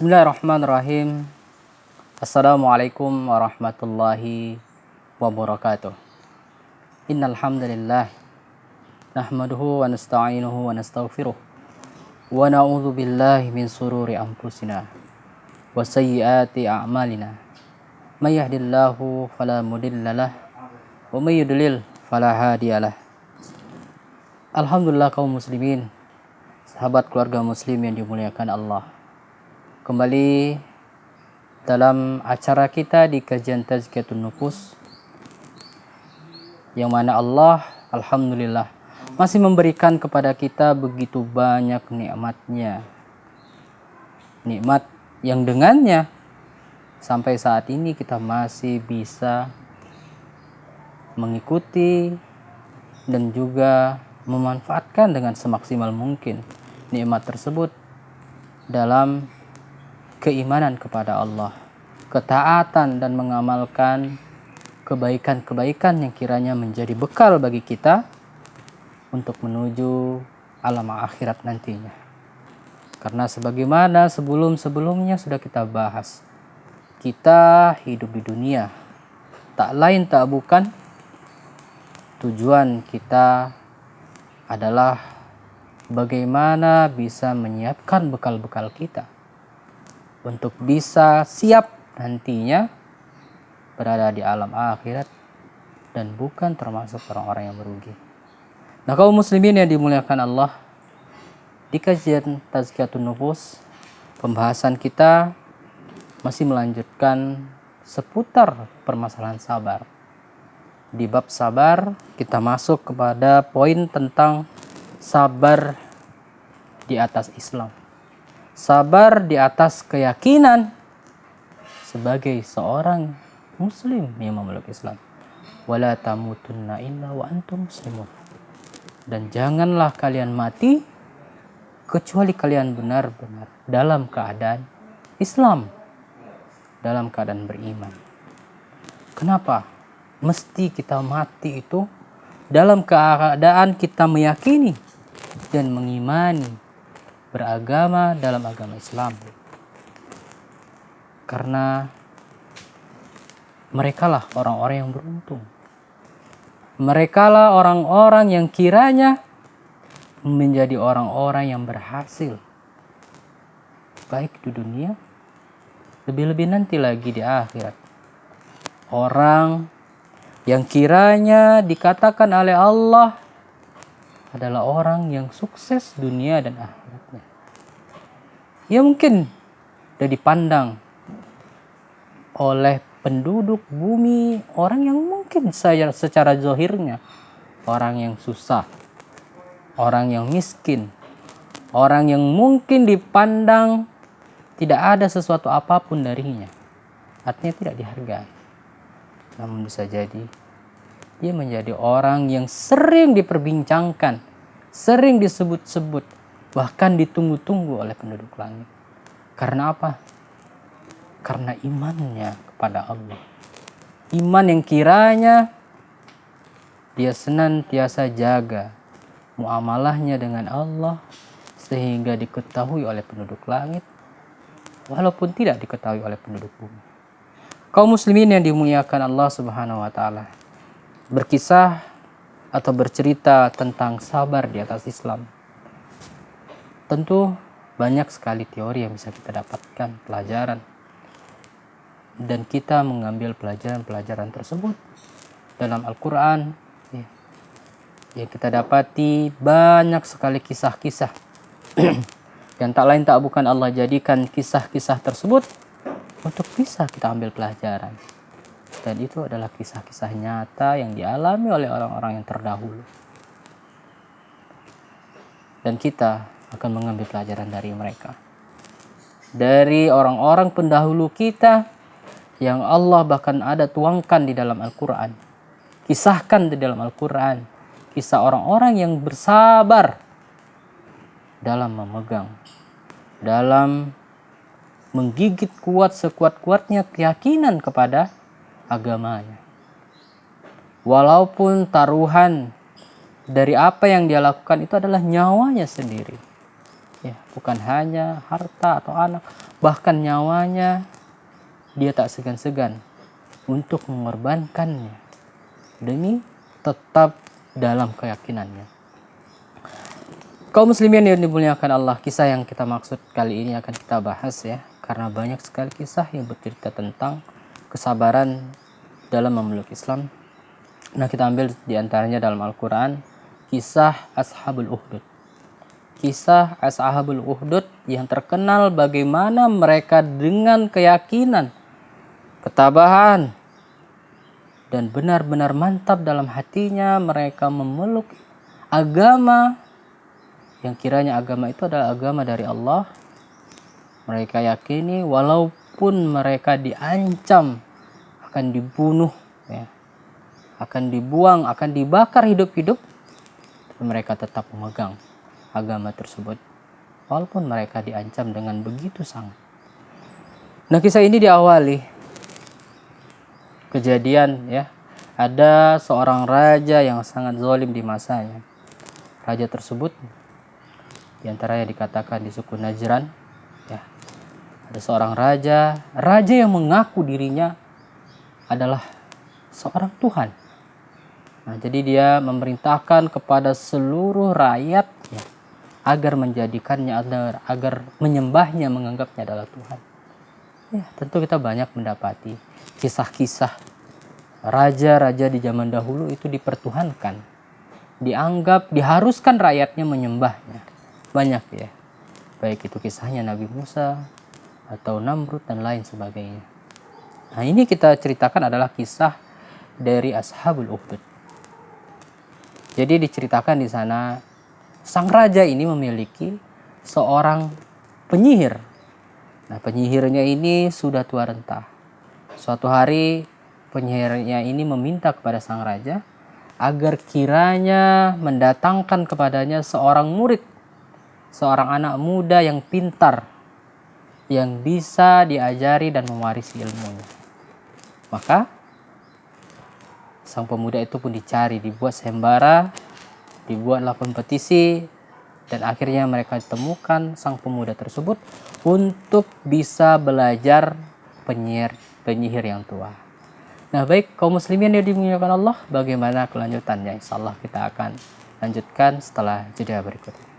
Bismillahirrahmanirrahim. Assalamualaikum warahmatullahi wabarakatuh. Innal hamdalillah nahmaduhu wa nasta'inuhu wa nastaghfiruh wa na'udzu billahi min sururi anfusina wa sayyiati a'malina. May yahdihillahu fala mudhillalah wa may yudlil fala hadiyalah. Alhamdulillah kaum muslimin, sahabat keluarga muslim yang dimuliakan Allah. Kembali dalam acara kita di kajian Tazkiyatun Nufus, yang mana Allah alhamdulillah masih memberikan kepada kita begitu banyak nikmatnya. Nikmat yang dengannya sampai saat ini kita masih bisa mengikuti dan juga memanfaatkan dengan semaksimal mungkin nikmat tersebut dalam keimanan kepada Allah, ketaatan dan mengamalkan kebaikan-kebaikan yang kiranya menjadi bekal bagi kita untuk menuju alam akhirat nantinya. Karena sebagaimana sebelum-sebelumnya sudah kita bahas, kita hidup di dunia tak lain tak bukan tujuan kita adalah bagaimana bisa menyiapkan bekal-bekal kita untuk bisa siap nantinya berada di alam akhirat dan bukan termasuk orang-orang yang merugi. Nah, kaum muslimin yang dimuliakan Allah, di kajian Tazkiyatun Nufus, pembahasan kita masih melanjutkan seputar permasalahan sabar. Di bab sabar, kita masuk kepada poin tentang sabar di atas Islam. Sabar di atas keyakinan sebagai seorang muslim yang memeluk Islam. Wala tamutunna illa wa antum muslimun. Dan janganlah kalian mati kecuali kalian benar-benar dalam keadaan Islam, dalam keadaan beriman. Kenapa mesti kita mati itu? Dalam keadaan kita meyakini dan mengimani beragama dalam agama Islam. Karena merekalah orang-orang yang beruntung. Merekalah orang-orang yang kiranya menjadi orang-orang yang berhasil, baik di dunia, lebih-lebih nanti lagi di akhirat. Orang yang kiranya dikatakan oleh Allah adalah orang yang sukses dunia dan akhiratnya. Ya mungkin sudah dipandang oleh penduduk bumi orang yang mungkin secara zahirnya orang yang susah, orang yang miskin, orang yang mungkin dipandang tidak ada sesuatu apapun darinya, artinya tidak dihargai. Namun bisa jadi dia menjadi orang yang sering diperbincangkan, sering disebut-sebut, bahkan ditunggu-tunggu oleh penduduk langit. Karena apa? Karena imannya kepada Allah. Iman yang kiranya dia senantiasa jaga muamalahnya dengan Allah sehingga diketahui oleh penduduk langit walaupun tidak diketahui oleh penduduk bumi. Kaum muslimin yang dimuliakan Allah Subhanahu wa taala, berkisah atau bercerita tentang sabar di atas Islam. Tentu banyak sekali teori yang bisa kita dapatkan, pelajaran. Dan kita mengambil pelajaran-pelajaran tersebut dalam Al-Quran. Ya, kita dapati banyak sekali kisah-kisah yang tak lain tak bukan Allah jadikan kisah-kisah tersebut untuk bisa kita ambil pelajaran. Dan itu adalah kisah-kisah nyata yang dialami oleh orang-orang yang terdahulu. Dan kita akan mengambil pelajaran dari mereka. Dari orang-orang pendahulu kita yang Allah bahkan ada tuangkan di dalam Al-Quran. Kisahkan di dalam Al-Quran. Kisah orang-orang yang bersabar dalam memegang, dalam menggigit kuat sekuat-kuatnya keyakinan kepada agamanya. Walaupun taruhan dari apa yang dia lakukan itu adalah nyawanya sendiri. ya, bukan hanya harta atau anak, bahkan nyawanya dia tak segan-segan untuk mengorbankannya demi tetap dalam keyakinannya. Kaum muslimin yang dimuliakan Allah, kisah yang kita maksud kali ini akan kita bahas ya, karena banyak sekali kisah yang bercerita tentang kesabaran dalam memeluk Islam. Nah, kita ambil diantaranya dalam Al-Quran, kisah Ashabul Uhdud. Kisah Ashabul Uhdud yang terkenal bagaimana mereka dengan keyakinan, ketabahan, dan benar-benar mantap dalam hatinya mereka memeluk agama yang kiranya agama itu adalah agama dari Allah. Mereka yakini walaupun mereka diancam akan dibunuh, ya, akan dibuang, akan dibakar hidup-hidup, mereka tetap memegang agama tersebut walaupun mereka diancam dengan begitu sangat. Nah, kisah ini diawali kejadian ya, ada seorang raja yang sangat zalim di masanya. Raja tersebut diantaranya dikatakan di suku Najran ya. Ada seorang raja yang mengaku dirinya adalah seorang Tuhan. Nah, jadi dia memerintahkan kepada seluruh rakyat ya, agar menjadikannya, agar menyembahnya, menganggapnya adalah Tuhan. Ya, tentu kita banyak mendapati kisah-kisah raja-raja di zaman dahulu itu dipertuhankan, dianggap, diharuskan rakyatnya menyembahnya. Banyak ya, baik itu kisahnya Nabi Musa atau Namrud dan lain sebagainya. Nah, ini kita ceritakan adalah kisah dari Ashabul Uhdud. Jadi diceritakan di sana sang raja ini memiliki seorang penyihir. Nah, penyihirnya ini sudah tua renta. Suatu hari penyihirnya ini meminta kepada sang raja agar kiranya mendatangkan kepadanya seorang murid, seorang anak muda yang pintar, yang bisa diajari dan mewarisi ilmunya. Maka sang pemuda itu pun dicari, dibuat sayembara, dibuatlah kompetisi, dan akhirnya mereka temukan sang pemuda tersebut untuk bisa belajar penyihir yang tua. Nah, baik kaum muslimin yang dimuliakan Allah, bagaimana kelanjutannya? Insyaallah kita akan lanjutkan setelah jeda berikut ini.